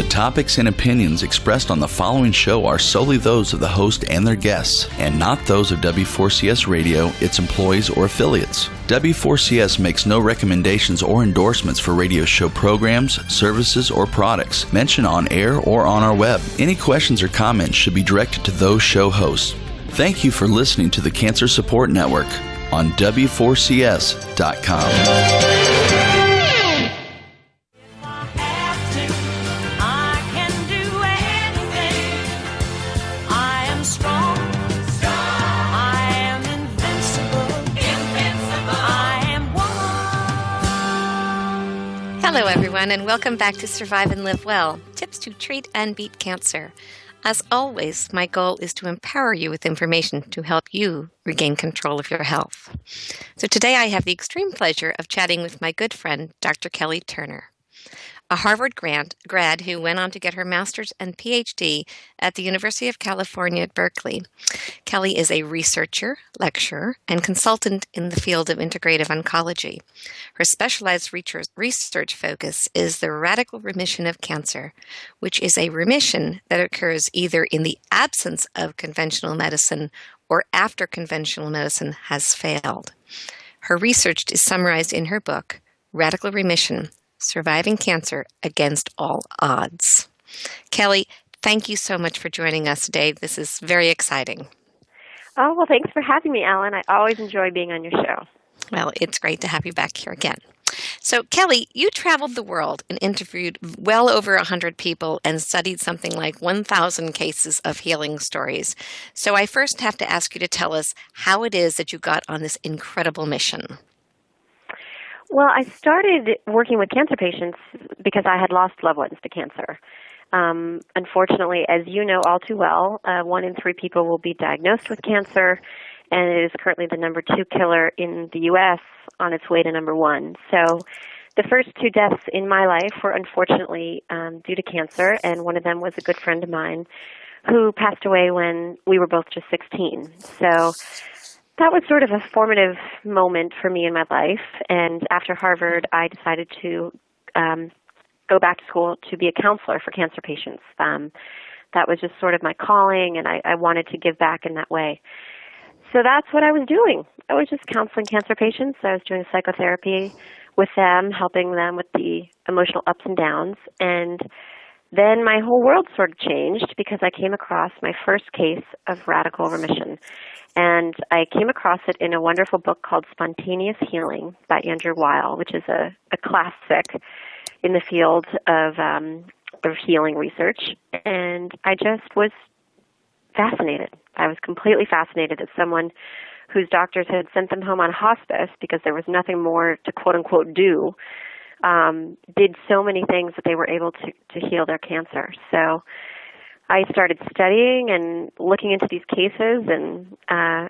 topics and opinions expressed on the following show are solely those of the host and their guests, and not those of W4CS Radio, its employees, or affiliates. W4CS makes no recommendations or endorsements for radio show programs, services, or products mentioned on air or on our web. Any questions or comments should be directed to those show hosts. Thank you for listening to the Cancer Support Network on W4CS.com. Hello, everyone, and welcome back to Survive and Live Well, tips to treat and beat cancer. As always, my goal is to empower you with information to help you regain control of your health. So today I have the extreme pleasure of chatting with my good friend, Dr. Kelly Turner, a Harvard grad who went on to get her master's and PhD at the University of California at Berkeley. Kelly is a researcher, lecturer, and consultant in the field of integrative oncology. Her specialized research focus is the radical remission of cancer, which is a remission that occurs either in the absence of conventional medicine or after conventional medicine has failed. Her research is summarized in her book, Radical Remission: Surviving Cancer Against All Odds. Kelly, thank you so much for joining us today. This is very exciting. Oh, well, thanks for having me, Elyn. I always enjoy being on your show. Well, it's great to have you back here again. So, Kelly, you traveled the world and interviewed well over 100 people and studied something like 1,000 cases of healing stories. So I first have to ask you to tell us how it is that you got on this incredible mission. Well, I started working with cancer patients because I had lost loved ones to cancer. Unfortunately, as you know all too well, 1 in 3 people will be diagnosed with cancer, and it is currently the number 2 killer in the U.S. on its way to number 1. So the first 2 deaths in my life were unfortunately due to cancer, and one of them was a good friend of mine who passed away when we were both just 16. So that was sort of a formative moment for me in my life, and after Harvard, I decided to go back to school to be a counselor for cancer patients. That was just sort of my calling, and I wanted to give back in that way. So that's what I was doing. I was just counseling cancer patients. I was doing psychotherapy with them, helping them with the emotional ups and downs, and then my whole world sort of changed because I came across my first case of radical remission. And I came across it in a wonderful book called Spontaneous Healing by Andrew Weil, which is a classic in the field of healing research. And I just was fascinated. I was completely fascinated that someone whose doctors had sent them home on hospice because there was nothing more to quote-unquote do, did so many things that they were able to heal their cancer. So I started studying and looking into these cases, and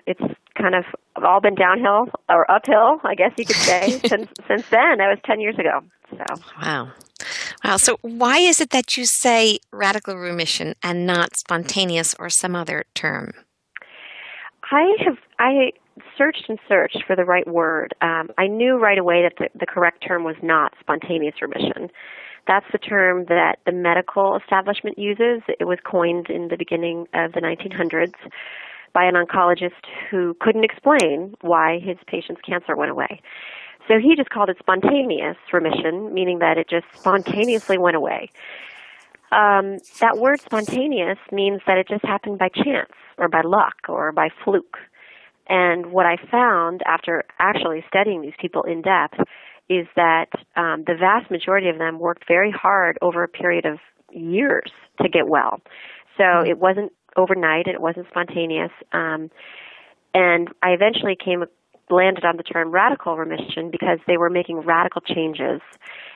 it's kind of all been downhill or uphill, I guess you could say, since then. That was 10 years ago. So. Wow. So why is it that you say radical remission and not spontaneous or some other term? I searched and searched for the right word. I knew right away that the correct term was not spontaneous remission. That's the term that the medical establishment uses. It was coined in the beginning of the 1900s by an oncologist who couldn't explain why his patient's cancer went away. So he just called it spontaneous remission, meaning that it just spontaneously went away. That word spontaneous means that it just happened by chance or by luck or by fluke. And what I found after actually studying these people in depth is that the vast majority of them worked very hard over a period of years to get well. So it wasn't overnight and it wasn't spontaneous. And I eventually landed on the term radical remission because they were making radical changes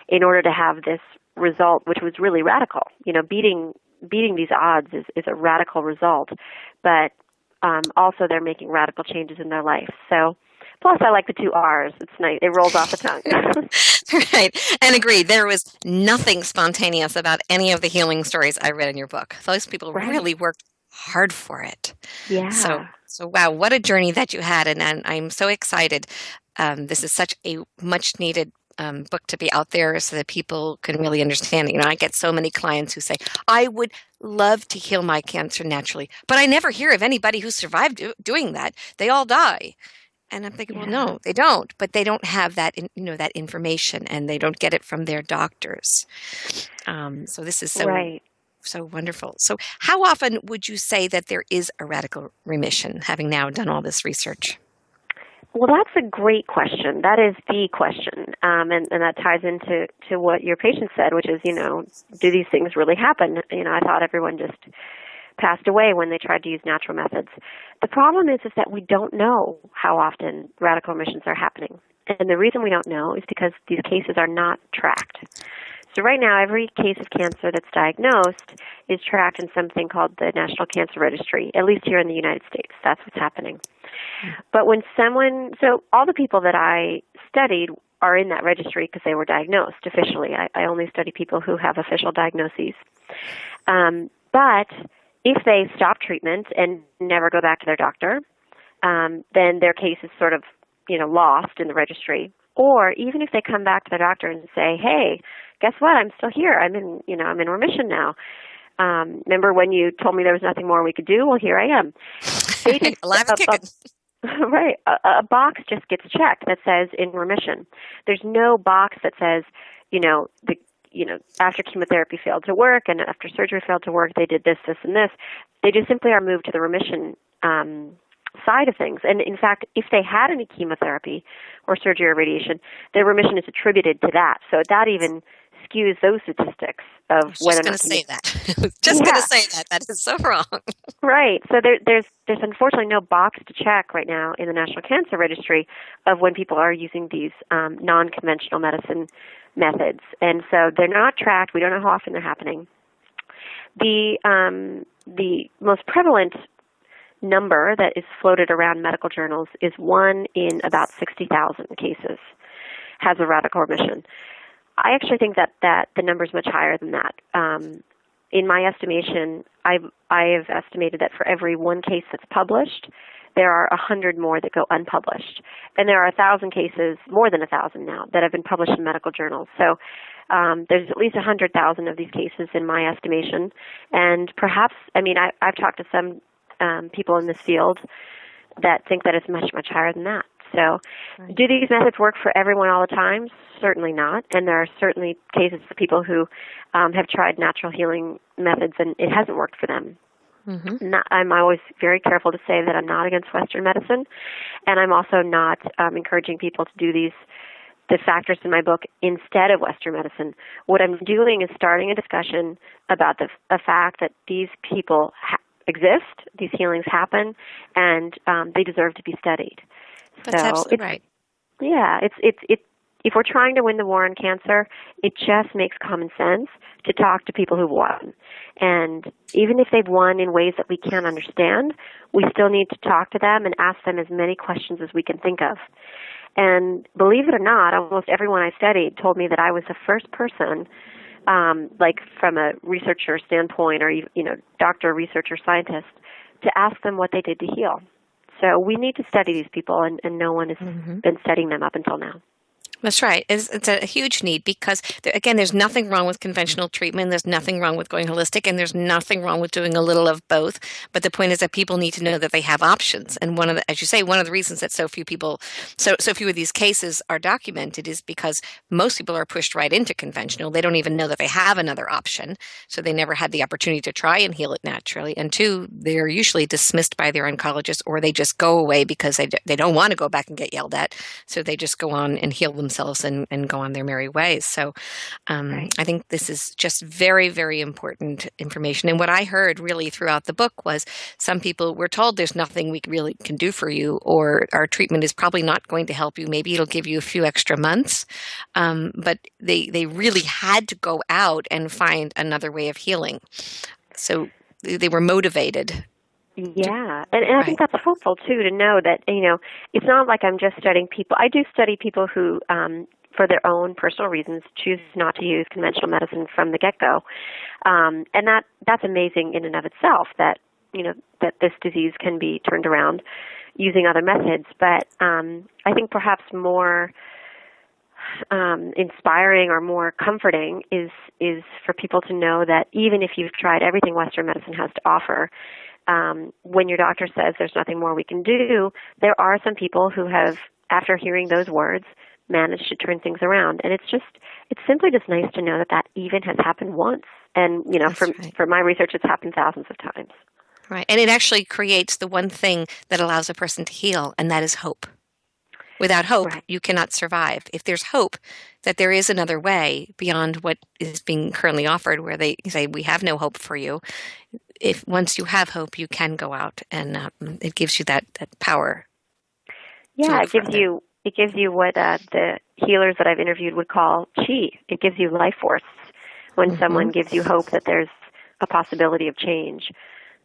in order to have this result, which was really radical. You know, beating these odds is a radical result, but also they're making radical changes in their life. So, plus I like the 2 R's. It's nice. It rolls off the tongue. Right. And agreed. There was nothing spontaneous about any of the healing stories I read in your book. Those people really worked hard for it. Yeah. So wow, what a journey that you had. And I'm so excited. This is such a much needed book to be out there so that people can really understand it. I get so many clients who say, I would love to heal my cancer naturally, but I never hear of anybody who survived doing that. They all die. And I'm thinking, well, no, they don't, but they don't have that, that information, and they don't get it from their doctors. So this is so wonderful. So how often would you say that there is a radical remission, having now done all this research? Well, that's a great question. That is the question, and that ties into what your patient said, which is, do these things really happen? I thought everyone just passed away when they tried to use natural methods. The problem is that we don't know how often radical remissions are happening. And the reason we don't know is because these cases are not tracked. So right now, every case of cancer that's diagnosed is tracked in something called the National Cancer Registry, at least here in the United States. That's what's happening. But so all the people that I studied are in that registry because they were diagnosed officially. I only study people who have official diagnoses. But if they stop treatment and never go back to their doctor, then their case is sort of, lost in the registry. Or even if they come back to their doctor and say, "Hey, guess what? I'm still here. I'm in remission now. Remember when you told me there was nothing more we could do? Well, here I am." Alive and kicking. Right. A box just gets checked that says in remission. There's no box that says, after chemotherapy failed to work and after surgery failed to work, they did this, this, and this. They just simply are moved to the remission side of things. And in fact, if they had any chemotherapy or surgery or radiation, their remission is attributed to that. So that even skews those statistics of whether or not. Just going to say that. Just going to say that. That is so wrong. Right. So there's unfortunately no box to check right now in the National Cancer Registry of when people are using these non-conventional medicine methods. And so they're not tracked. We don't know how often they're happening. The most prevalent number that is floated around medical journals is 1 in about 60,000 cases has a radical remission. I actually think that the number is much higher than that. In my estimation, I have estimated that for every one case that's published, there are 100 more that go unpublished. And there are 1,000 cases, more than 1,000 now, that have been published in medical journals. So there's at least 100,000 of these cases in my estimation. And perhaps, I've talked to some people in this field that think that it's much, much higher than that. So do these methods work for everyone all the time? Certainly not. And there are certainly cases of people who have tried natural healing methods and it hasn't worked for them. Mm-hmm. I'm always very careful to say that I'm not against Western medicine, and I'm also not encouraging people to do the factors in my book instead of Western medicine. What I'm doing is starting a discussion about the fact that these people exist, these healings happen, and they deserve to be studied. That's absolutely right. Yeah, if we're trying to win the war on cancer, it just makes common sense to talk to people who've won. And even if they've won in ways that we can't understand, we still need to talk to them and ask them as many questions as we can think of. And believe it or not, almost everyone I studied told me that I was the first person, from a researcher standpoint or, doctor, researcher, scientist, to ask them what they did to heal. So we need to study these people, and no one has been studying them up until now. That's right. It's a huge need because, again, there's nothing wrong with conventional treatment. There's nothing wrong with going holistic, and there's nothing wrong with doing a little of both. But the point is that people need to know that they have options. And as you say, one of the reasons that so few of these cases are documented is because most people are pushed right into conventional. They don't even know that they have another option. So they never had the opportunity to try and heal it naturally. And two, they're usually dismissed by their oncologist, or they just go away because they don't want to go back and get yelled at. So they just go on and heal themselves and go on their merry ways. So right. I think this is just very, very important information. And what I heard really throughout the book was some people were told there's nothing we really can do for you, or our treatment is probably not going to help you. Maybe it'll give you a few extra months. But they really had to go out and find another way of healing. So they were motivated. Yeah, and I think that's hopeful, too, to know that, it's not like I'm just studying people. I do study people who, for their own personal reasons, choose not to use conventional medicine from the get-go. And that's amazing in and of itself, that, that this disease can be turned around using other methods. But I think perhaps more inspiring or more comforting is for people to know that even if you've tried everything Western medicine has to offer, when your doctor says there's nothing more we can do, there are some people who have, after hearing those words, managed to turn things around. And it's simply just nice to know that that even has happened once. And, for my research, it's happened thousands of times. Right. And it actually creates the one thing that allows a person to heal, and that is hope. Without hope, you cannot survive. If there's hope that there is another way beyond what is being currently offered, where they say, we have no hope for you, if once you have hope, you can go out, and it gives you that power. Yeah, it gives you what the healers that I've interviewed would call chi. It gives you life force when someone gives you hope that there's a possibility of change.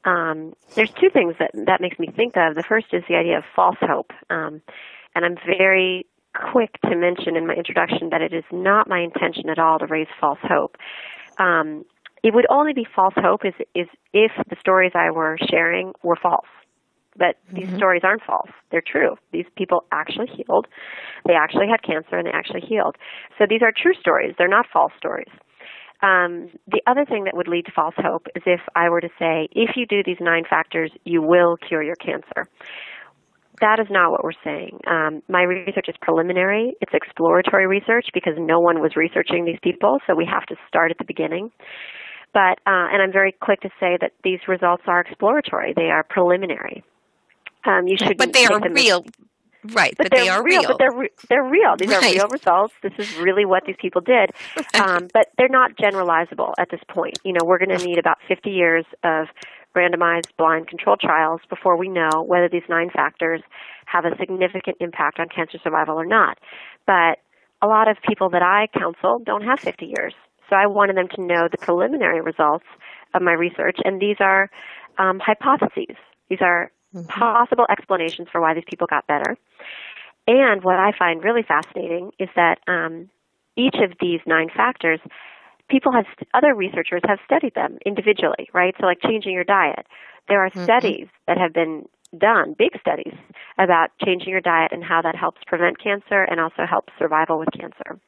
There's two things that makes me think of. The first is the idea of false hope. And I'm very quick to mention in my introduction that it is not my intention at all to raise false hope. It would only be false hope is if the stories I were sharing were false. But these stories aren't false. They're true. These people actually healed. They actually had cancer, and they actually healed. So these are true stories. They're not false stories. The other thing that would lead to false hope is if I were to say, if you do these 9 factors, you will cure your cancer. That is not what we're saying. My research is preliminary. It's exploratory research because no one was researching these people, so we have to start at the beginning. But and I'm very quick to say that these results are exploratory. They are preliminary. You shouldn't. But they are real. Right, but they are real. But they're real. These are real results. This is really what these people did. But they're not generalizable at this point. We're going to need about 50 years of randomized blind controlled trials before we know whether these 9 factors have a significant impact on cancer survival or not. But a lot of people that I counsel don't have 50 years. So I wanted them to know the preliminary results of my research, and these are hypotheses. These are possible explanations for why these people got better. And what I find really fascinating is that each of these 9 factors, other researchers have studied them individually, right? So like changing your diet. There are studies that have been done, big studies, about changing your diet and how that helps prevent cancer and also helps survival with cancer.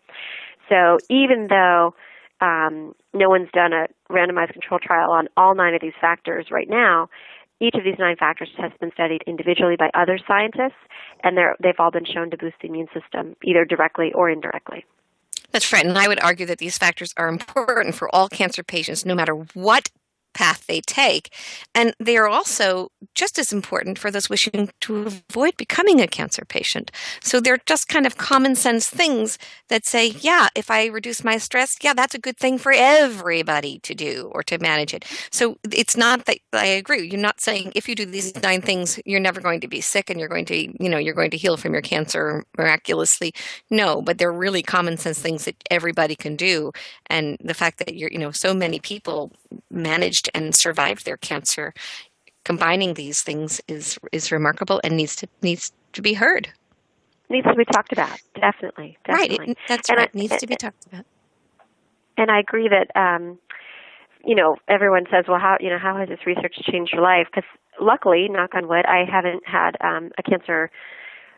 So even though no one's done a randomized control trial on all 9 of these factors right now, each of these 9 factors has been studied individually by other scientists, and they've all been shown to boost the immune system, either directly or indirectly. That's right, and I would argue that these factors are important for all cancer patients, no matter what path they take. And they are also just as important for those wishing to avoid becoming a cancer patient. So they're just kind of common sense things that say, yeah, if I reduce my stress, yeah, that's a good thing for everybody to do or to manage it. So it's not that I agree. You're not saying if you do these 9 things, you're never going to be sick and you're going to heal from your cancer miraculously. No, but they're really common sense things that everybody can do. And the fact that so many people managed and survived their cancer, combining these things is remarkable and needs to be heard. Needs to be talked about, definitely. Right, that's right. It needs to be talked about. And I agree that everyone says, well, how has this research changed your life? Because luckily, knock on wood, I haven't had a cancer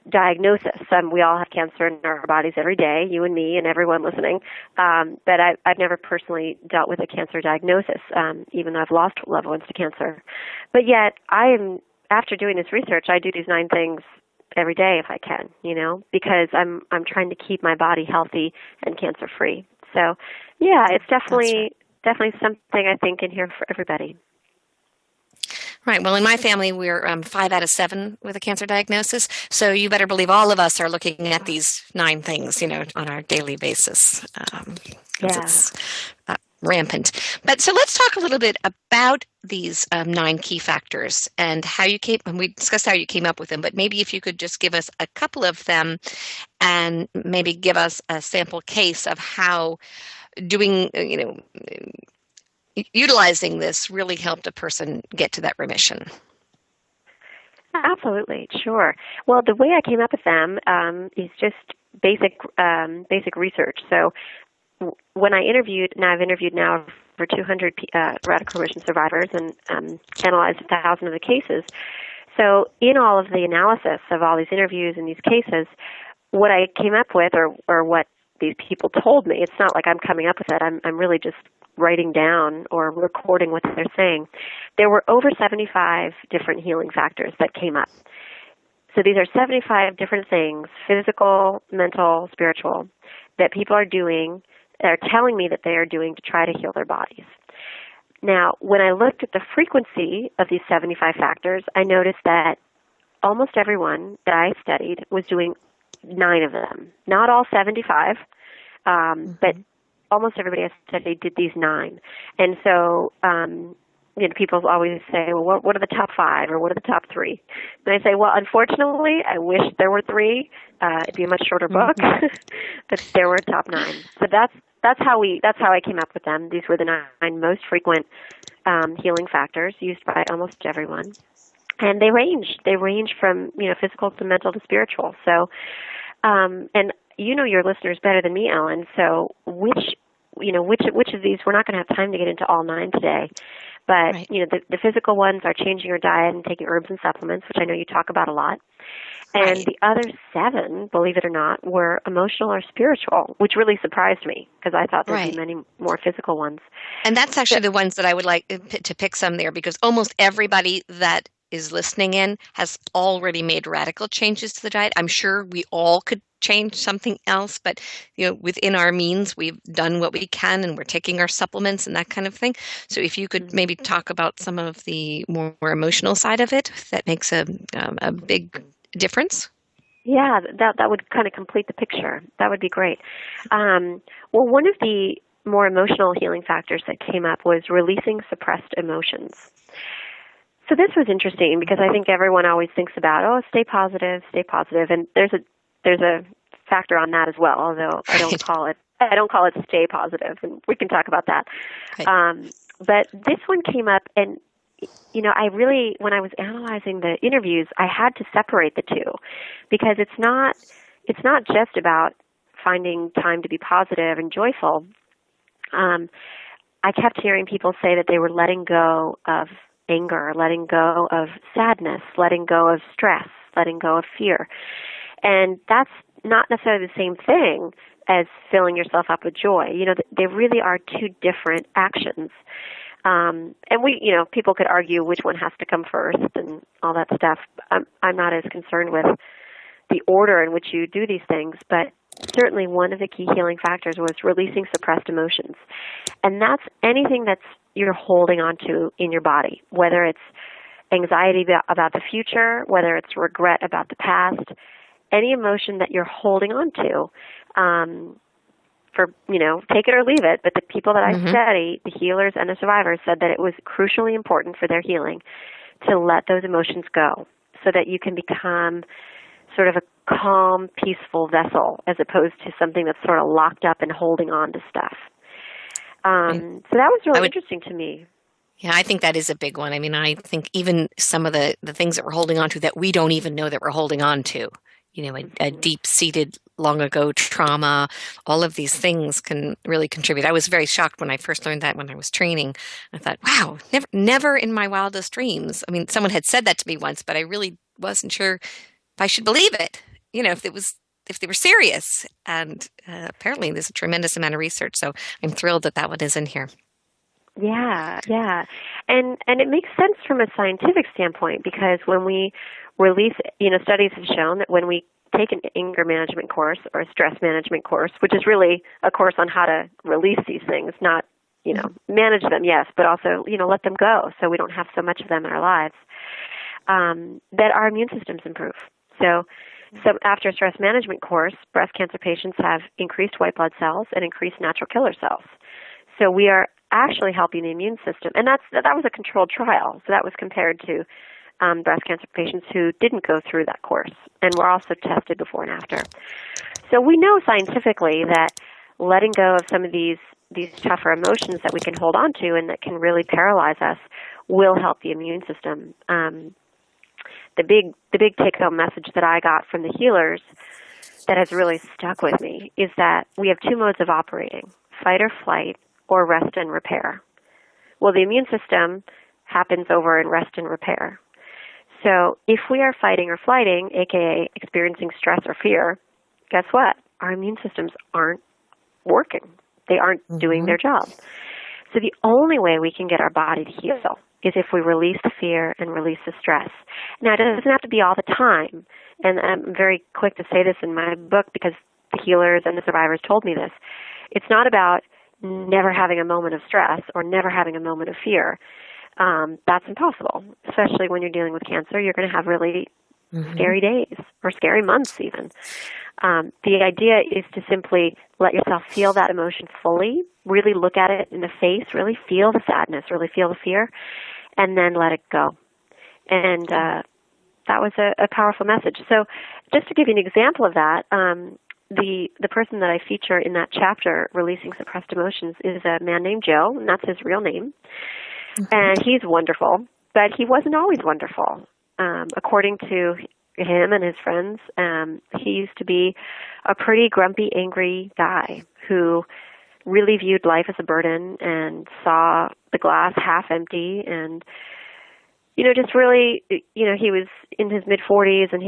diagnosis. We all have cancer in our bodies every day, you and me and everyone listening. But I've never personally dealt with a cancer diagnosis, even though I've lost loved ones to cancer. But yet, after doing this research, I do these 9 things every day if I can, because I'm trying to keep my body healthy and cancer free. So, yeah, it's definitely something I think in here for everybody. Right. Well, in my family, we're 5 out of 7 with a cancer diagnosis. So you better believe all of us are looking at these 9 things, on our daily basis. It's rampant. But so let's talk a little bit about these 9 key factors and how you and we discussed how you came up with them, but maybe if you could just give us a couple of them and maybe give us a sample case of how doing, utilizing this really helped a person get to that remission. Absolutely, sure. Well, the way I came up with them is just basic research. So when I interviewed, and I've interviewed now over 200 radical remission survivors and analyzed 1,000 of the cases. So in all of the analysis of all these interviews and these cases, what I came up with, or what these people told me. It's not like I'm coming up with it. I'm really just writing down or recording what they're saying. There were over 75 different healing factors that came up. So these are 75 different things, physical, mental, spiritual, that people are doing, are telling me that they are doing to try to heal their bodies. Now, when I looked at the frequency of these 75 factors, I noticed that almost everyone that I studied was doing 9 of them. Not all 75, but almost everybody I studied did these 9. And so, people always say, well, what are the top 5 or what are the top 3? And I say, well, unfortunately, I wish there were 3. It'd be a much shorter book, but there were top 9. So that's how I came up with them. These were the 9 most frequent healing factors used by almost everyone. And they range from, physical to mental to spiritual. So, and your listeners better than me, Elyn. So which of these, we're not going to have time to get into all 9 today. But, right. The physical ones are changing your diet and taking herbs and supplements, which I know you talk about a lot. And right. the other 7, believe it or not, were emotional or spiritual, which really surprised me because I thought there'd be many more physical ones. And that's actually the ones that I would like to pick some there, because almost everybody that is listening in has already made radical changes to the diet. I'm sure we all could change something else, but within our means, we've done what we can, and we're taking our supplements and that kind of thing. So if you could maybe talk about some of the more emotional side of it, that makes a big difference. Yeah, that would kind of complete the picture. That would be great. Well, one of the more emotional healing factors that came up was releasing suppressed emotions. So this was interesting because I think everyone always thinks about, stay positive, and there's a factor on that as well. Although I don't call it stay positive, and we can talk about that. Right. But this one came up, and I really, when I was analyzing the interviews, I had to separate the two because it's not just about finding time to be positive and joyful. I kept hearing people say that they were letting go of anger, letting go of sadness, letting go of stress, letting go of fear. And that's not necessarily the same thing as filling yourself up with joy. They really are 2 different actions. And people could argue which one has to come first and all that stuff. I'm not as concerned with the order in which you do these things, but certainly one of the key healing factors was releasing suppressed emotions. And that's anything that's you're holding on to in your body, whether it's anxiety about the future, whether it's regret about the past, any emotion that you're holding on to, take it or leave it. But the people that I study, the healers and the survivors, said that it was crucially important for their healing to let those emotions go so that you can become sort of a calm, peaceful vessel as opposed to something that's sort of locked up and holding on to stuff. So that was really interesting to me. Yeah, I think that is a big one. I mean, I think even some of the things that we're holding on to that we don't even know that we're holding on to, a deep-seated, long-ago trauma, all of these things can really contribute. I was very shocked when I first learned that when I was training. I thought, wow, never in my wildest dreams. I mean, someone had said that to me once, but I really wasn't sure if I should believe it, if they were serious. And apparently there's a tremendous amount of research. So I'm thrilled that one is in here. Yeah. And it makes sense from a scientific standpoint because when we release, studies have shown that when we take an anger management course or a stress management course, which is really a course on how to release these things, not, manage them, yes, but also, let them go so we don't have so much of them in our lives, that our immune systems improve. So after a stress management course, breast cancer patients have increased white blood cells and increased natural killer cells. So we are actually helping the immune system. And that was a controlled trial. So that was compared to breast cancer patients who didn't go through that course and were also tested before and after. So we know scientifically that letting go of some of these tougher emotions that we can hold on to and that can really paralyze us will help the immune system. The big take-home message that I got from the healers that has really stuck with me is that we have 2 modes of operating, fight or flight or rest and repair. Well, the immune system happens over in rest and repair. So if we are fighting or flighting, aka experiencing stress or fear, guess what? Our immune systems aren't working. They aren't doing their job. So the only way we can get our body to heal is if we release the fear and release the stress. Now, it doesn't have to be all the time. And I'm very quick to say this in my book because the healers and the survivors told me this. It's not about never having a moment of stress or never having a moment of fear. That's impossible, especially when you're dealing with cancer. You're going to have really scary days or scary months even. The idea is to simply let yourself feel that emotion fully, really look at it in the face, really feel the sadness, really feel the fear, and then let it go. And that was a powerful message. So just to give you an example of that, the person that I feature in that chapter, Releasing Suppressed Emotions, is a man named Joe, and that's his real name. And he's wonderful, but he wasn't always wonderful. According to him and his friends, he used to be a pretty grumpy, angry guy who really viewed life as a burden and saw the glass half empty and, just really, he was in his mid-40s and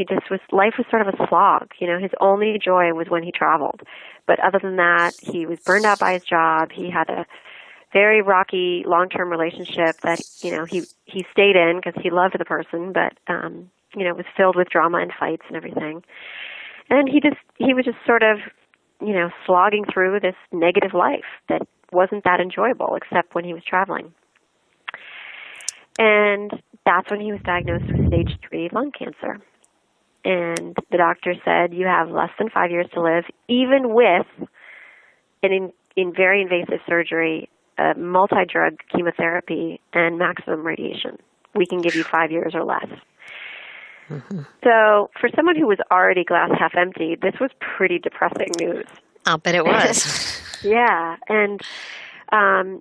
life was sort of a slog. His only joy was when he traveled. But other than that, he was burned out by his job. He had a very rocky long-term relationship that, he stayed in because he loved the person, but, it was filled with drama and fights and everything. And he was just sort of, slogging through this negative life that wasn't that enjoyable except when he was traveling. And that's when he was diagnosed with stage 3 lung cancer. And the doctor said, you have less than 5 years to live, even with an in very invasive surgery, multi-drug chemotherapy, and maximum radiation. We can give you 5 years or less. So for someone who was already glass half empty, this was pretty depressing news. I'll bet it was. Yeah, and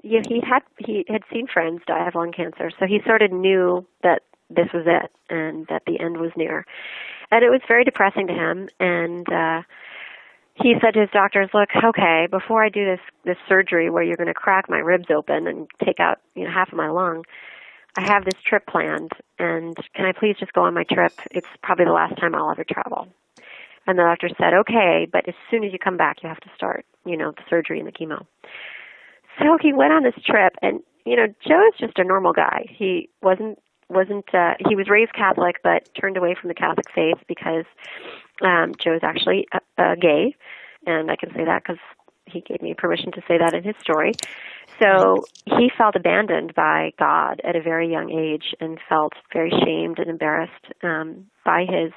he had seen friends die of lung cancer, so he sort of knew that this was it and that the end was near. And it was very depressing to him, and he said to his doctors, look, okay, before I do this surgery where you're going to crack my ribs open and take out half of my lung, I have this trip planned, and can I please just go on my trip? It's probably the last time I'll ever travel. And the doctor said, okay, but as soon as you come back, you have to start, the surgery and the chemo. So he went on this trip, and, Joe is just a normal guy. He he was raised Catholic, but turned away from the Catholic faith because Joe's actually gay, and I can say that because he gave me permission to say that in his story. So he felt abandoned by God at a very young age and felt very shamed and embarrassed by his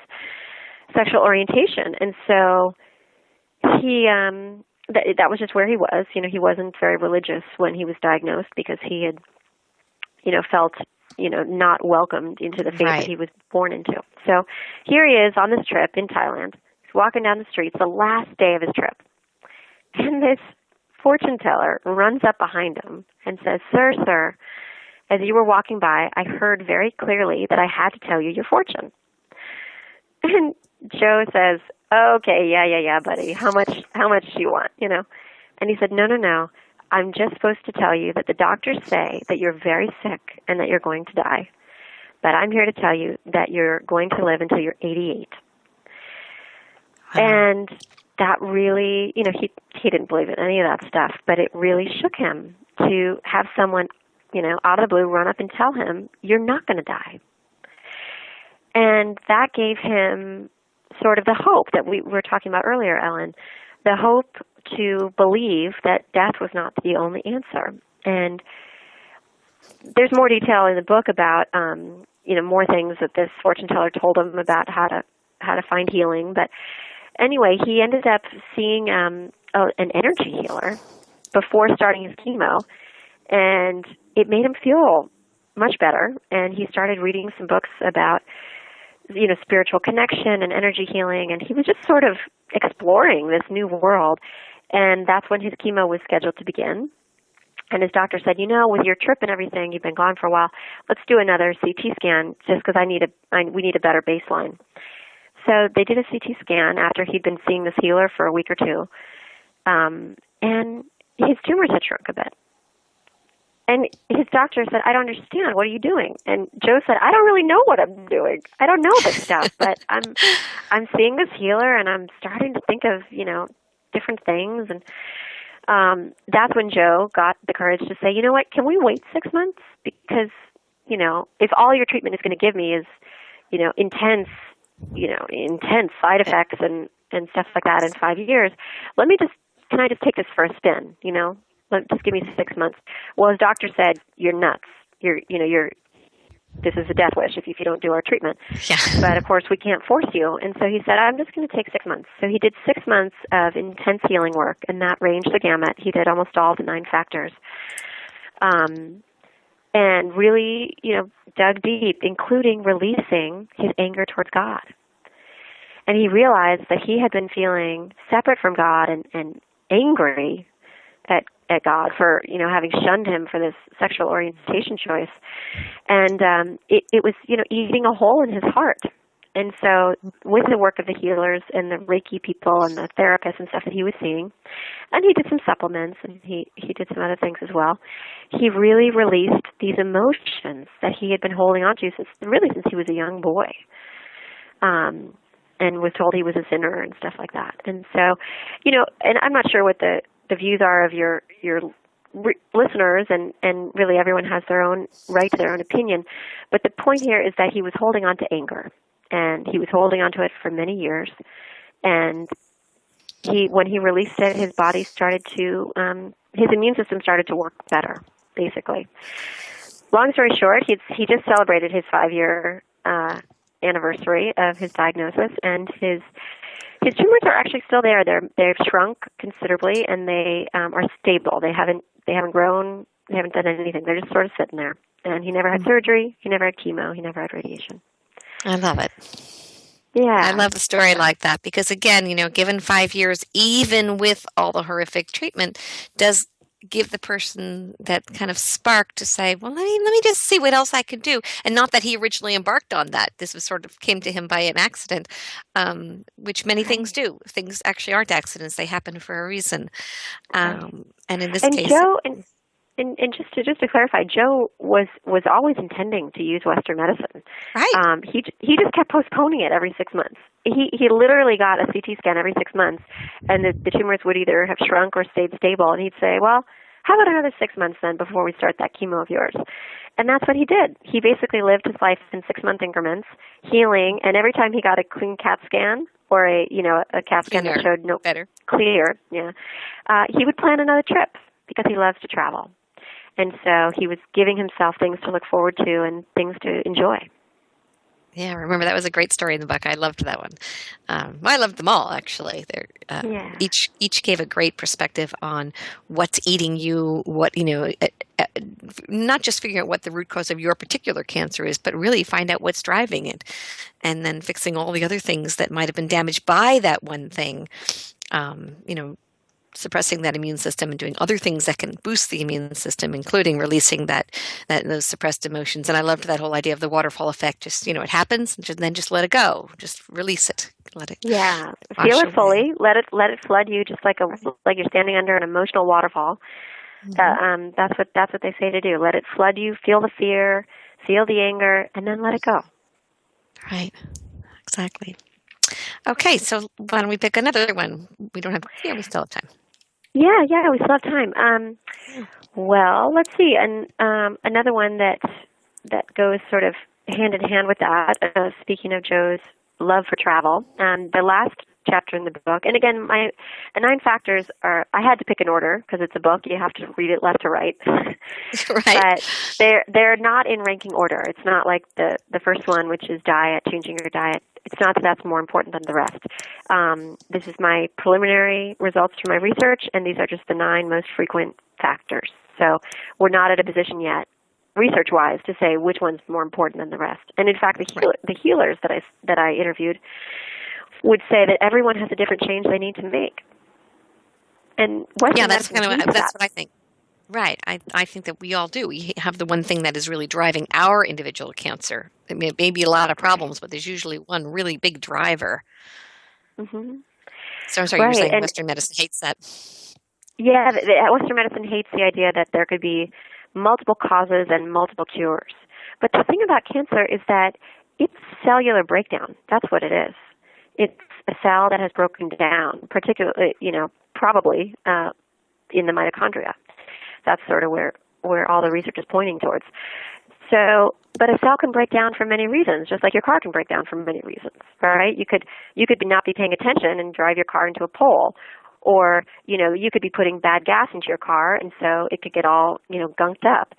sexual orientation. And so that was just where he was. He wasn't very religious when he was diagnosed because he had, felt, not welcomed into the faith that he was born into. So here he is on this trip in Thailand. He's walking down the streets, the last day of his trip. And this fortune teller runs up behind him and says, Sir, as you were walking by, I heard very clearly that I had to tell you your fortune. And Joe says, okay, yeah, buddy. How much do you want, And he said, no. I'm just supposed to tell you that the doctors say that you're very sick and that you're going to die. But I'm here to tell you that you're going to live until you're 88. And that really, he didn't believe in any of that stuff, but it really shook him to have someone, out of the blue run up and tell him, you're not going to die. And that gave him sort of the hope that we were talking about earlier, Elyn, the hope to believe that death was not the only answer. And there's more detail in the book about, more things that this fortune teller told him about how to find healing. But anyway, he ended up seeing an energy healer before starting his chemo, and it made him feel much better. And he started reading some books about, spiritual connection and energy healing, and he was just sort of exploring this new world. And that's when his chemo was scheduled to begin. And his doctor said, with your trip and everything, you've been gone for a while, let's do another CT scan just because we need a better baseline. So they did a CT scan after he'd been seeing this healer for a week or two, and his tumors had shrunk a bit. And his doctor said, I don't understand. What are you doing? And Joe said, I don't really know what I'm doing. I don't know this stuff, but I'm seeing this healer, and I'm starting to think of, different things. And That's when Joe got the courage to say, you know what, can we wait 6 months? Because, if all your treatment is going to give me is, intense side effects and stuff like that in 5 years, can I just take this for a spin, Just give me 6 months. Well, his doctor said, you're nuts. This is a death wish if you don't do our treatment. Yeah. But, of course, we can't force you. And so he said, I'm just going to take 6 months. So he did 6 months of intense healing work, and that ranged the gamut. He did almost all the 9 factors. And really, dug deep, including releasing his anger towards God. And he realized that he had been feeling separate from God and angry at God for, having shunned him for this sexual orientation choice. And it was, eating a hole in his heart. And so with the work of the healers and the Reiki people and the therapists and stuff that he was seeing, and he did some supplements and he did some other things as well, he really released these emotions that he had been holding on to since he was a young boy. And was told he was a sinner and stuff like that. And so, and I'm not sure what the views are of your listeners, and really everyone has their own right to their own opinion. But the point here is that he was holding on to anger, and he was holding on to it for many years. And when he released it, his body started to, his immune system started to work better, basically. Long story short, he just celebrated his 5-year anniversary of his diagnosis, and his tumors are actually still there. They've shrunk considerably, and they are stable. They haven't grown. They haven't done anything. They're just sort of sitting there. And he never had surgery. He never had chemo. He never had radiation. I love it. Yeah. I love a story like that because, again, given 5 years, even with all the horrific treatment, does give the person that kind of spark to say, well, let me just see what else I can do. And not that he originally embarked on that. This was sort of came to him by an accident, which many things do. Things actually aren't accidents. They happen for a reason. And in this case... Joe, and just to clarify, Joe was always intending to use Western medicine. Right. He just kept postponing it every 6 months. He literally got a CT scan every 6 months, and the tumors would either have shrunk or stayed stable. And he'd say, well, how about another 6 months then before we start that chemo of yours? And that's what he did. He basically lived his life in 6-month increments, healing, and every time he got a clean CAT scan or a CAT scan that showed no better clear, he would plan another trip because he loves to travel. And so he was giving himself things to look forward to and things to enjoy. Yeah, remember that was a great story in the book. I loved that one. I loved them all, actually. Each gave a great perspective on what's eating you, not just figuring out what the root cause of your particular cancer is, but really find out what's driving it, and then fixing all the other things that might have been damaged by that one thing. Suppressing that immune system and doing other things that can boost the immune system, including releasing those suppressed emotions. And I loved that whole idea of the waterfall effect. Just, it happens, and then just let it go. Just release it. Let it. Yeah. Feel it fully. Let it flood you, just like you're standing under an emotional waterfall. Mm-hmm. That's what they say to do. Let it flood you. Feel the fear. Feel the anger, and then let it go. Right. Exactly. Okay, so why don't we pick another one? We still have time. Yeah, we still have time. Well, let's see. And another one that goes sort of hand in hand with that, speaking of Joe's love for travel, the last chapter in the book, and again, the 9 factors are, I had to pick an order because it's a book. You have to read it left to right. Right. But they're not in ranking order. It's not like the first one, which is diet, changing your diet. It's not that that's more important than the rest. This is my preliminary results from my research, and these are just the 9 most frequent factors. So we're not at a position yet, research-wise, to say which one's more important than the rest. And in fact, the healers that I interviewed would say that everyone has a different change they need to make. And that's what I think. Right. I think that we all do. We have the one thing that is really driving our individual cancer. I mean, it may be a lot of problems, but there's usually one really big driver. Mm-hmm. So I'm sorry, you're saying Western medicine hates that. Yeah, Western medicine hates the idea that there could be multiple causes and multiple cures. But the thing about cancer is that it's cellular breakdown. That's what it is. It's a cell that has broken down, particularly, probably in the mitochondria. That's sort of where all the research is pointing towards. So, but a cell can break down for many reasons, just like your car can break down for many reasons, right? You could not be paying attention and drive your car into a pole, or, you could be putting bad gas into your car, and so it could get all, gunked up.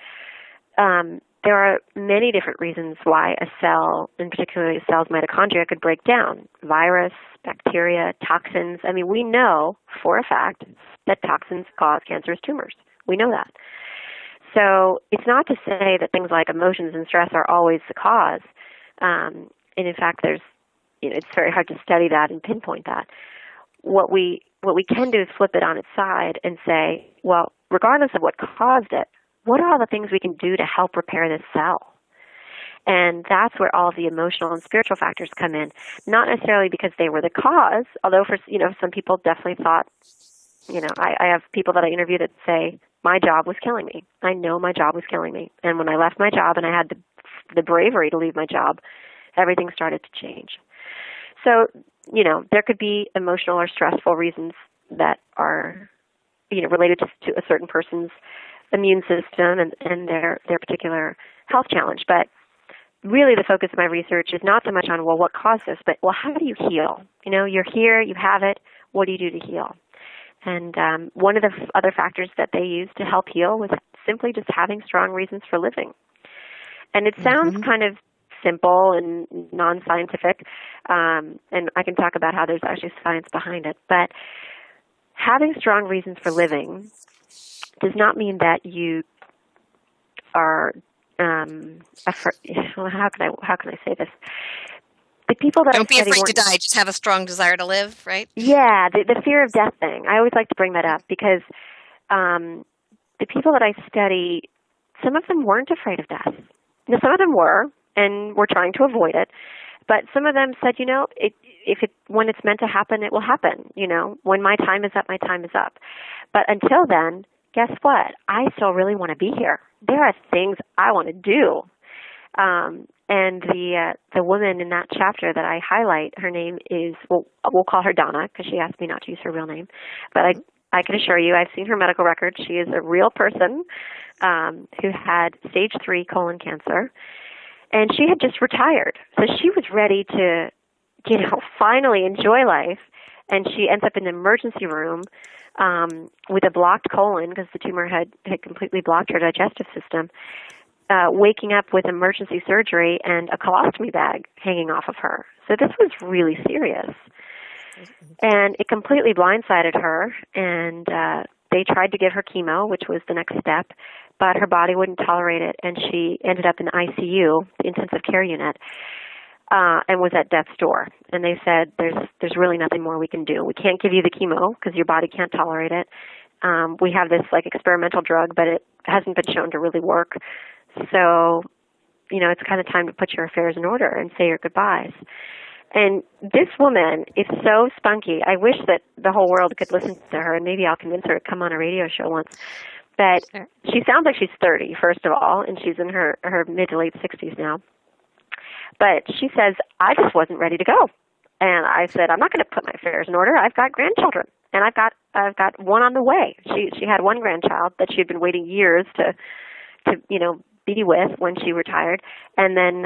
There are many different reasons why a cell, and particularly a cell's mitochondria, could break down. Virus, bacteria, toxins. I mean, we know for a fact that toxins cause cancerous tumors. We know that. So it's not to say that things like emotions and stress are always the cause. And in fact, it's very hard to study that and pinpoint that. What we can do is flip it on its side and say, well, regardless of what caused it, what are all the things we can do to help repair this cell? And that's where all of the emotional and spiritual factors come in. Not necessarily because they were the cause, although for some people definitely thought, I have people that I interview that say, my job was killing me. I know my job was killing me. And when I left my job and I had the bravery to leave my job, everything started to change. So, there could be emotional or stressful reasons that are, related to a certain person's immune system and their particular health challenge. But really the focus of my research is not so much on, well, what caused this, but, well, how do you heal? You're here, you have it. What do you do to heal? And one of the other factors that they used to help heal was simply just having strong reasons for living. And it sounds kind of simple and non-scientific, and I can talk about how there's actually science behind it. But having strong reasons for living does not mean that you are, how can I say this? The people that Don't be afraid to die. Just have a strong desire to live, right? Yeah, the fear of death thing. I always like to bring that up because the people that I study, some of them weren't afraid of death. Now, some of them were, and were trying to avoid it. But some of them said, when it's meant to happen, it will happen. When my time is up, my time is up. But until then, guess what? I still really want to be here. There are things I want to do. And the woman in that chapter that I highlight, her name is, we'll call her Donna because she asked me not to use her real name. But I can assure you, I've seen her medical record. She is a real person who had stage 3 colon cancer, and she had just retired. So she was ready to, finally enjoy life. And she ends up in the emergency room with a blocked colon because the tumor had completely blocked her digestive system. Waking up with emergency surgery and a colostomy bag hanging off of her. So this was really serious. And it completely blindsided her, and they tried to give her chemo, which was the next step, but her body wouldn't tolerate it, and she ended up in the ICU, the intensive care unit, and was at death's door. And they said, there's really nothing more we can do. We can't give you the chemo because your body can't tolerate it. We have this experimental drug, but it hasn't been shown to really work. So, it's kind of time to put your affairs in order and say your goodbyes. And this woman is so spunky. I wish that the whole world could listen to her, and maybe I'll convince her to come on a radio show once. But she sounds like she's 30, first of all, and she's in her mid to late 60s now. But she says, I just wasn't ready to go. And I said, I'm not going to put my affairs in order. I've got grandchildren, and I've got one on the way. She had one grandchild that she had been waiting years to be with when she retired, and then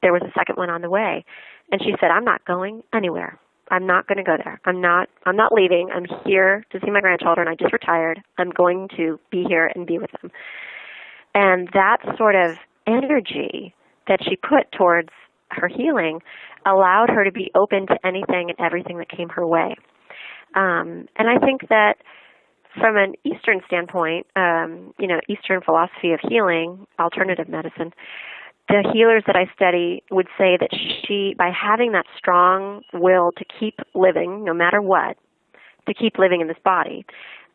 there was a second one on the way. And she said, I'm not going anywhere. I'm not going to go there. I'm not leaving. I'm here to see my grandchildren. I just retired. I'm going to be here and be with them. And that sort of energy that she put towards her healing allowed her to be open to anything and everything that came her way. And I think that from an Eastern standpoint, Eastern philosophy of healing, alternative medicine, the healers that I study would say that she, by having that strong will to keep living, no matter what, to keep living in this body,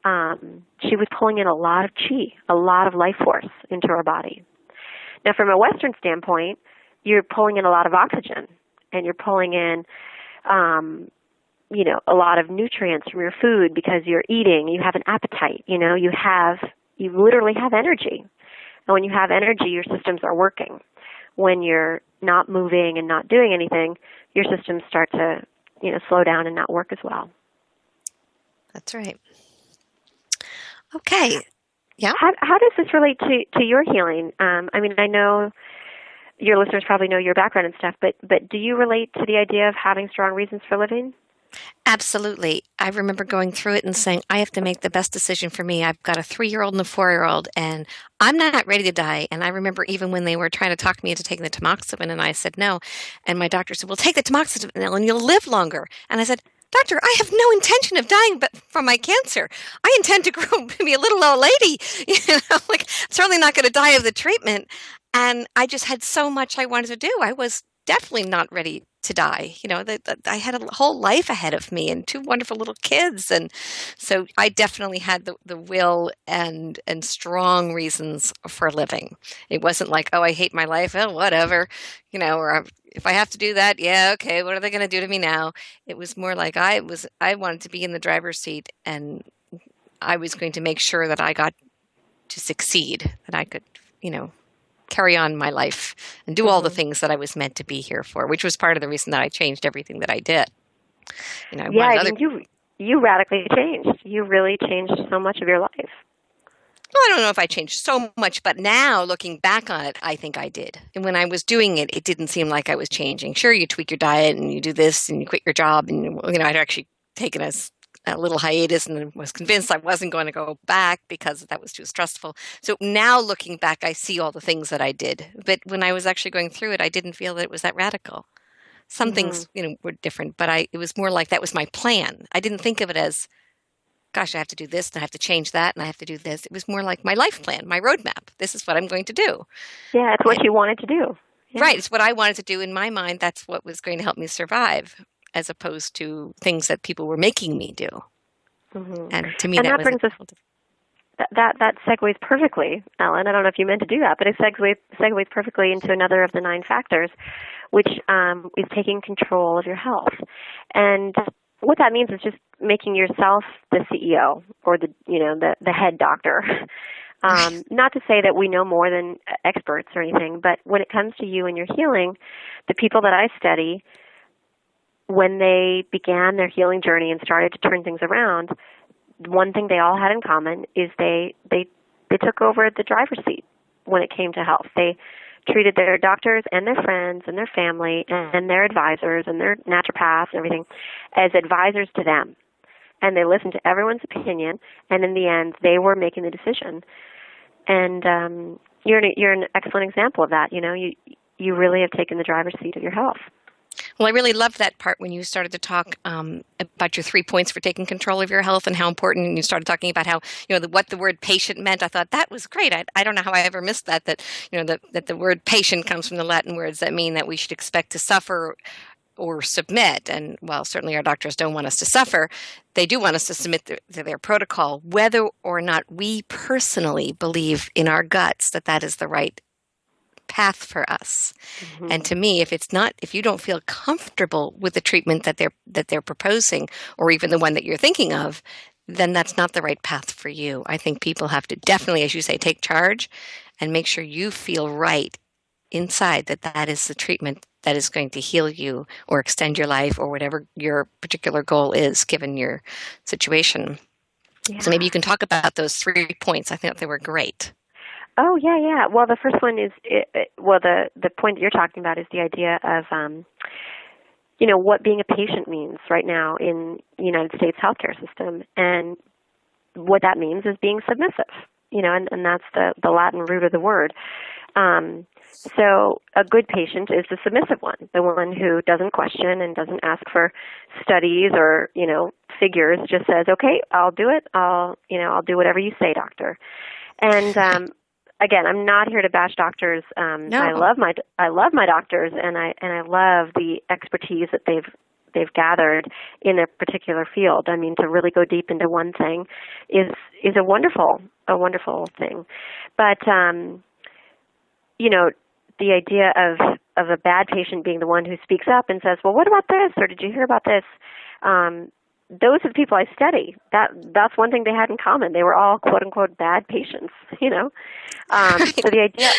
she was pulling in a lot of chi, a lot of life force into her body. Now, from a Western standpoint, you're pulling in a lot of oxygen, and you're pulling in a lot of nutrients from your food because you're eating, you have an appetite, you literally have energy. And when you have energy, your systems are working. When you're not moving and not doing anything, your systems start to, slow down and not work as well. That's right. Okay. Yeah. How does this relate to your healing? I mean, I know your listeners probably know your background and stuff, but do you relate to the idea of having strong reasons for living? Absolutely. I remember going through it and saying, I have to make the best decision for me. I've got a 3-year-old and a 4-year-old, and I'm not ready to die. And I remember even when they were trying to talk me into taking the tamoxifen, and I said no. And my doctor said, well, take the tamoxifen, and you'll live longer. And I said, Doctor, I have no intention of dying but from my cancer. I intend to grow to be a little old lady. Like, certainly not going to die of the treatment. And I just had so much I wanted to do. I was definitely not ready to die. I had a whole life ahead of me and 2 wonderful little kids. And so I definitely had the will and strong reasons for living. It wasn't like, oh, I hate my life. Oh, whatever, or if I have to do that, yeah, okay, what are they going to do to me now? It was more like I wanted to be in the driver's seat, and I was going to make sure that I got to succeed, that I could, carry on my life and do all the things that I was meant to be here for, which was part of the reason that I changed everything that I did. You radically changed. You really changed so much of your life. Well, I don't know if I changed so much, but now looking back on it, I think I did. And when I was doing it, it didn't seem like I was changing. Sure, you tweak your diet and you do this and you quit your job, and I'd actually taken a little hiatus and was convinced I wasn't going to go back because that was too stressful. So now looking back, I see all the things that I did. But when I was actually going through it, I didn't feel that it was that radical. Some things, were different, but it was more like that was my plan. I didn't think of it as, gosh, I have to do this and I have to change that and I have to do this. It was more like my life plan, my roadmap. This is what I'm going to do. Yeah, it's what you wanted to do. Yeah. Right. It's what I wanted to do in my mind. That's what was going to help me survive, as opposed to things that people were making me do. And to me, that brings us. That segues perfectly, Elyn. I don't know if you meant to do that, but it segues perfectly into another of the 9 factors, which is taking control of your health. And what that means is just making yourself the CEO or the head doctor. Not to say that we know more than experts or anything, but when it comes to you and your healing, the people that I study, when they began their healing journey and started to turn things around, one thing they all had in common is they took over the driver's seat when it came to health. They treated their doctors and their friends and their family and their advisors and their naturopaths and everything as advisors to them. And they listened to everyone's opinion, and in the end, they were making the decision. And you're an excellent example of that. You really have taken the driver's seat of your health. Well, I really loved that part when you started to talk about your 3 points for taking control of your health and how important, and you started talking about how, what the word patient meant. I thought that was great. I don't know how I ever missed that the word patient comes from the Latin words that mean that we should expect to suffer or submit. And while certainly our doctors don't want us to suffer, they do want us to submit to their protocol, whether or not we personally believe in our guts that is the right path for us. And to me, if you don't feel comfortable with the treatment that they're proposing, or even the one that you're thinking of, then that's not the right path for you. I think people have to definitely, as you say, take charge and make sure you feel right inside that is the treatment that is going to heal you or extend your life or whatever your particular goal is given your situation. Yeah. So maybe you can talk about those 3 points. I think they were great. Oh, yeah. Well, the first one is, the point that you're talking about is the idea of, what being a patient means right now in the United States healthcare system. And what that means is being submissive, and that's the Latin root of the word. So a good patient is the submissive one, the one who doesn't question and doesn't ask for studies or, figures, just says, okay, I'll do it. I'll do whatever you say, doctor. And, again, I'm not here to bash doctors. No. I love my doctors, and I love the expertise that they've gathered in a particular field. I mean, to really go deep into one thing is a wonderful thing. But the idea of a bad patient being the one who speaks up and says, "Well, what about this?" or "Did you hear about this?" Those are the people I study. That's one thing they had in common. They were all "quote unquote" bad patients. So the idea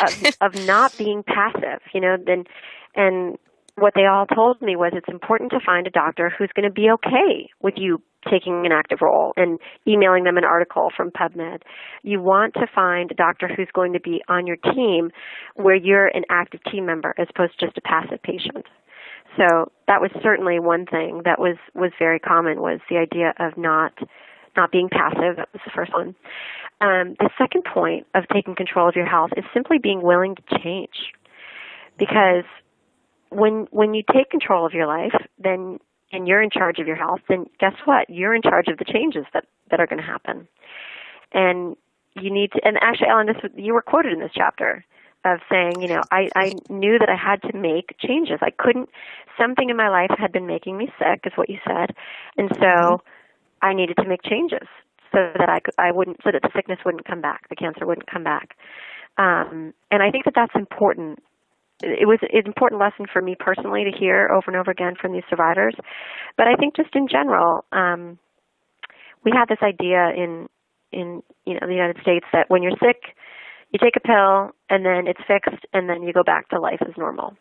of not being passive, and what they all told me was it's important to find a doctor who's going to be okay with you taking an active role and emailing them an article from PubMed. You want to find a doctor who's going to be on your team where you're an active team member as opposed to just a passive patient. So that was certainly one thing that was very common, was the idea of not being passive. That was the first one. The second point of taking control of your health is simply being willing to change. Because when you take control of your life, then and you're in charge of your health, then guess what? You're in charge of the changes that are going to happen. And you need to, and actually, Elyn, you were quoted in this chapter of saying, I knew that I had to make changes. I couldn't, something in my life had been making me sick, is what you said. And so I needed to make changes so that so that the sickness wouldn't come back, the cancer wouldn't come back. And I think that that's important. It was an important lesson for me personally to hear over and over again from these survivors. But I think just in general, we have this idea in the United States that when you're sick, you take a pill and then it's fixed and then you go back to life as normal.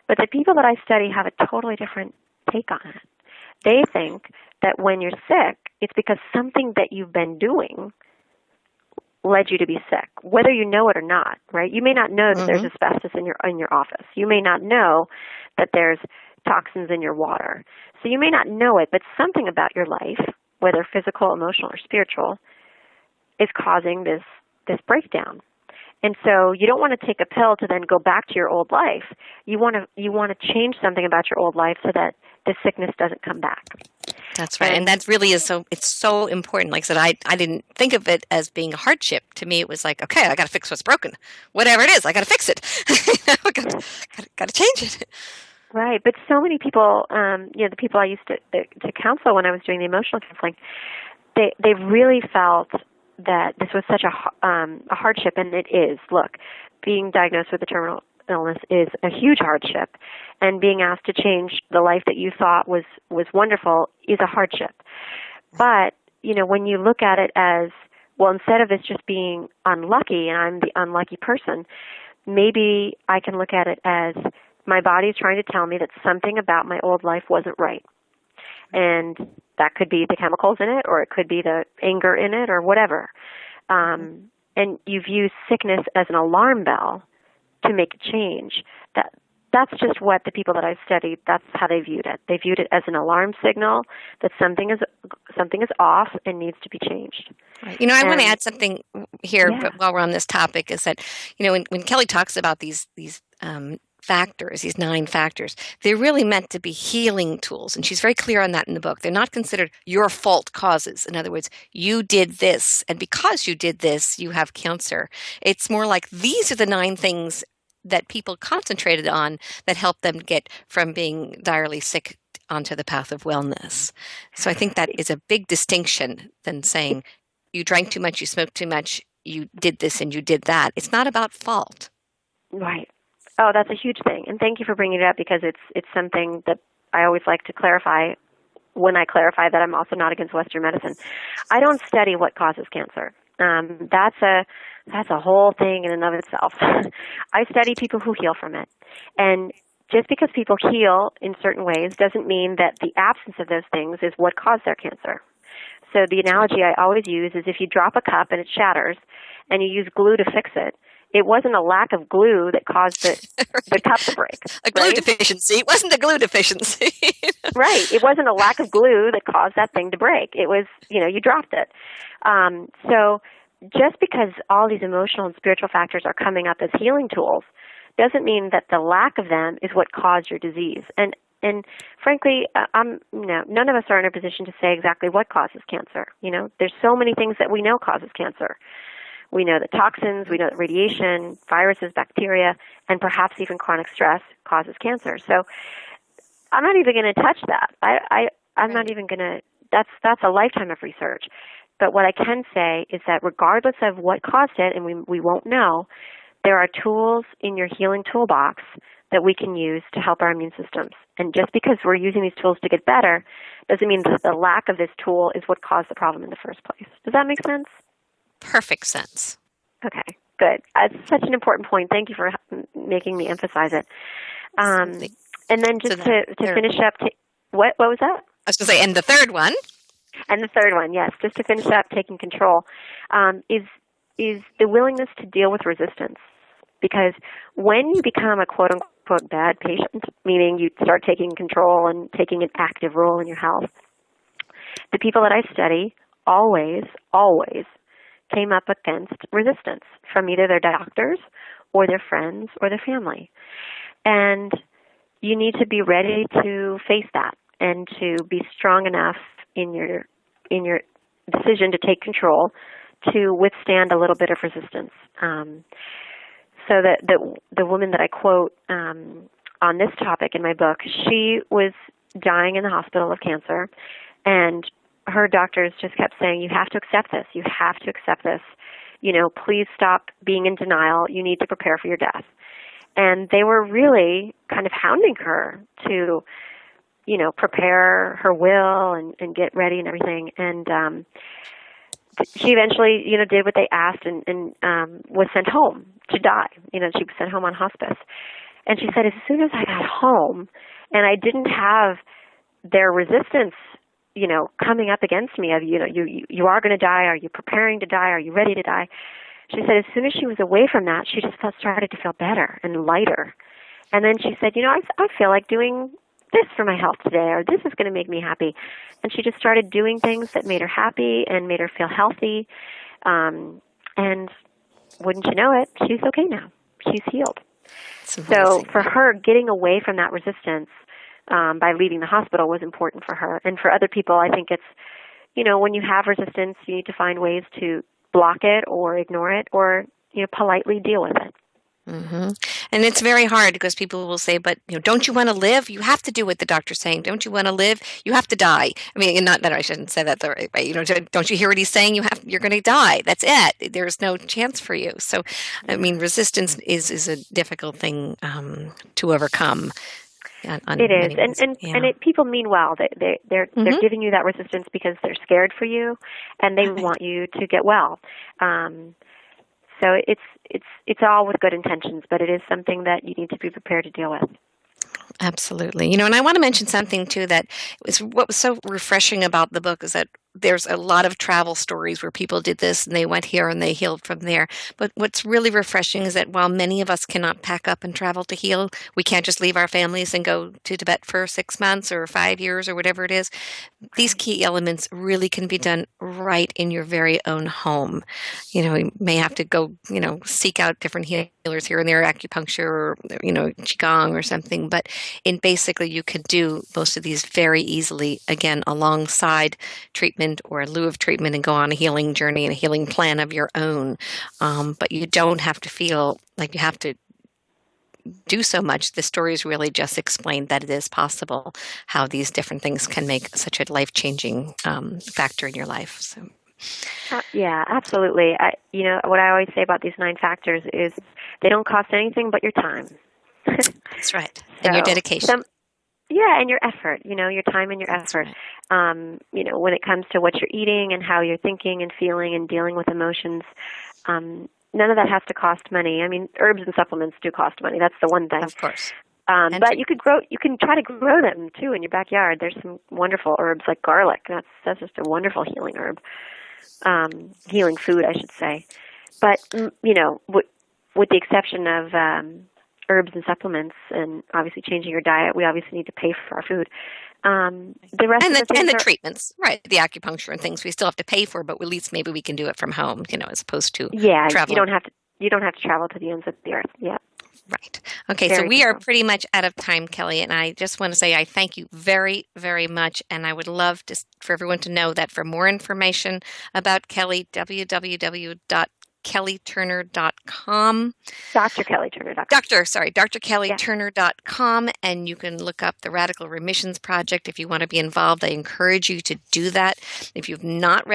But the people that I study have a totally different take on it. They think that when you're sick, it's because something that you've been doing led you to be sick, whether you know it or not, right? You may not know that there's asbestos in your office. You may not know that there's toxins in your water. So you may not know it, but something about your life, whether physical, emotional, or spiritual, is causing this breakdown. And so you don't want to take a pill to then go back to your old life. You want to change something about your old life so that the sickness doesn't come back. That's right. And that really is it's so important. Like I said, I didn't think of it as being a hardship. To me, it was like, okay, I got to fix what's broken. Whatever it is, I got to fix it. Got to change it. Right. But so many people, the people I used to counsel when I was doing the emotional counseling, they really felt that this was such a hardship, and it is. Look, being diagnosed with a terminal illness is a huge hardship, and being asked to change the life that you thought was wonderful is a hardship. But, when you look at it as, well, instead of this just being unlucky and I'm the unlucky person, maybe I can look at it as my body's trying to tell me that something about my old life wasn't right. And that could be the chemicals in it, or it could be the anger in it, or whatever. And you've used sickness as an alarm bell to make a change. That's just what the people that I've studied, that's how they viewed it. They viewed it as an alarm signal that something is off and needs to be changed. Right. I want to add something here while we're on this topic, is that, when Kelly talks about these factors, these 9 factors, they're really meant to be healing tools. And she's very clear on that in the book. They're not considered your fault causes. In other words, you did this, and because you did this, you have cancer. It's more like these are the 9 things that people concentrated on that help them get from being direly sick onto the path of wellness. So I think that is a big distinction than saying you drank too much, you smoked too much, you did this and you did that. It's not about fault. Right. Oh, that's a huge thing. And thank you for bringing it up, because it's something that I always like to clarify when I clarify that I'm also not against Western medicine. I don't study what causes cancer. That's a whole thing in and of itself. I study people who heal from it. And just because people heal in certain ways doesn't mean that the absence of those things is what caused their cancer. So the analogy I always use is if you drop a cup and it shatters and you use glue to fix it, it wasn't a lack of glue that caused the cup to break. A glue deficiency. It wasn't a glue deficiency. Right. It wasn't a lack of glue that caused that thing to break. It was, you dropped it. So just because all these emotional and spiritual factors are coming up as healing tools doesn't mean that the lack of them is what caused your disease. And frankly, none of us are in a position to say exactly what causes cancer. There's so many things that we know causes cancer. We know that toxins, we know that radiation, viruses, bacteria, and perhaps even chronic stress causes cancer. So I'm not even going to touch that. I'm not even going to, that's a lifetime of research. But what I can say is that regardless of what caused it, and we won't know, there are tools in your healing toolbox that we can use to help our immune systems. And just because we're using these tools to get better doesn't mean that the lack of this tool is what caused the problem in the first place. Does that make sense? Perfect sense. Okay, good. It's such an important point. Thank you for making me emphasize it. And And then just to finish up, what was that? I was going to say, and the third one. And the third one, yes, just to finish up, taking control, is the willingness to deal with resistance. Because when you become a quote-unquote bad patient, meaning you start taking control and taking an active role in your health, the people that I study always came up against resistance from either their doctors or their friends or their family. And you need to be ready to face that and to be strong enough in your decision to take control to withstand a little bit of resistance. So that the woman that I quote on this topic in my book, she was dying in the hospital of cancer, and her doctors just kept saying, "You have to accept this. You have to accept this. Please stop being in denial. You need to prepare for your death." And they were really kind of hounding her to, prepare her will and get ready and everything. And she eventually, did what they asked and was sent home to die. She was sent home on hospice. And she said, as soon as I got home and I didn't have their resistance, coming up against me of, you are going to die. Are you preparing to die? Are you ready to die? She said, as soon as she was away from that, she just started to feel better and lighter. And then she said, I feel like doing this for my health today, or this is going to make me happy. And she just started doing things that made her happy and made her feel healthy. And wouldn't you know it, she's okay now. She's healed. So for her, getting away from that resistance by leaving the hospital was important for her. And for other people, I think it's, when you have resistance, you need to find ways to block it or ignore it or, politely deal with it. Mm-hmm. And it's very hard because people will say, but don't you want to live? You have to do what the doctor's saying. Don't you want to live? You have to die. I mean, not that I shouldn't say that the right way. Don't you hear what he's saying? You're going to die. That's it. There's no chance for you. So, I mean, resistance is a difficult thing to overcome. It is, and people mean well. They're giving you that resistance because they're scared for you, and they want you to get well. So it's all with good intentions, but it is something that you need to be prepared to deal with. Absolutely. And I want to mention something too what was so refreshing about the book is that there's a lot of travel stories where people did this and they went here and they healed from there. But what's really refreshing is that while many of us cannot pack up and travel to heal, we can't just leave our families and go to Tibet for 6 months or 5 years or whatever it is. These key elements really can be done right in your very own home. You may have to go, seek out different healers here and there, acupuncture or, qigong or something. But basically you could do most of these very easily, again, alongside treatment or in lieu of treatment, and go on a healing journey and a healing plan of your own. But you don't have to feel like you have to do so much. The stories really just explain that it is possible, how these different things can make such a life-changing factor in your life. So. Yeah, absolutely. What I always say about these 9 factors is they don't cost anything but your time. That's right. And your dedication. And your effort, your time and your effort. Right. When it comes to what you're eating and how you're thinking and feeling and dealing with emotions, none of that has to cost money. I mean, herbs and supplements do cost money. That's the one thing. Of course. But you can try to grow them too in your backyard. There's some wonderful herbs like garlic. That's just a wonderful healing herb. Healing food, I should say. But, with the exception of herbs and supplements, and obviously changing your diet, we obviously need to pay for our food. The rest and of the treatments, right? The acupuncture and things we still have to pay for, but at least maybe we can do it from home, as opposed to traveling. You don't have to travel to the ends of the earth. Yeah. Right. Okay. So we are pretty much out of time, Kelly, and I just want to say I thank you very, very much, and I would love for everyone to know that for more information about Kelly, www.kellyturner.com. DrKellyTurner.com. DrKellyTurner.com, and you can look up the Radical Remissions Project if you want to be involved. I encourage you to do that. If you've not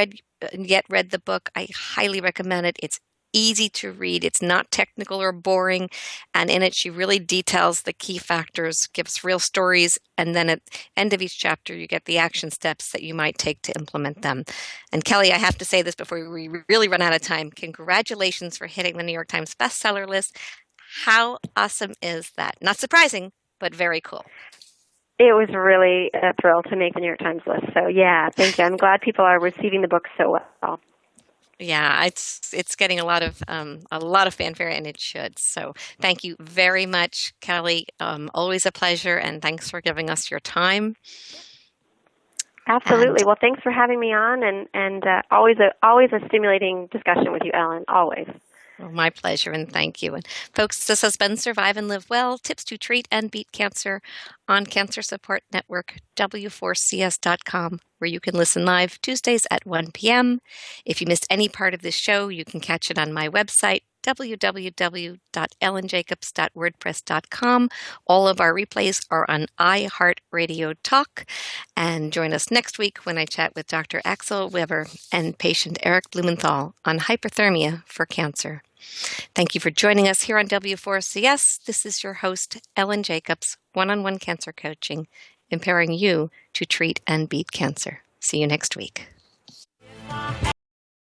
yet read the book, I highly recommend it. It's easy to read. It's not technical or boring. And in it, she really details the key factors, gives real stories. And then at the end of each chapter, you get the action steps that you might take to implement them. And Kelly, I have to say this before we really run out of time. Congratulations for hitting the New York Times bestseller list. How awesome is that? Not surprising, but very cool. It was really a thrill to make the New York Times list. So yeah, thank you. I'm glad people are receiving the book so well. Yeah, it's getting a lot of fanfare, and it should. So thank you very much, Kelly. Always a pleasure, and thanks for giving us your time. Absolutely. Well, thanks for having me on, and always a stimulating discussion with you, Elyn. Always. Well, my pleasure, and thank you. And folks, this has been Survive and Live Well, Tips to Treat and Beat Cancer on Cancer Support Network, W4CS.com, where you can listen live Tuesdays at 1 p.m. If you missed any part of this show, you can catch it on my website, www.elynjacobs.wordpress.com. All of our replays are on iHeartRadio Talk. And join us next week when I chat with Dr. Axel Weber and patient Eric Blumenthal on hyperthermia for cancer. Thank you for joining us here on W4CS. This is your host, Elyn Jacobs, one-on-one cancer coaching, empowering you to treat and beat cancer. See you next week.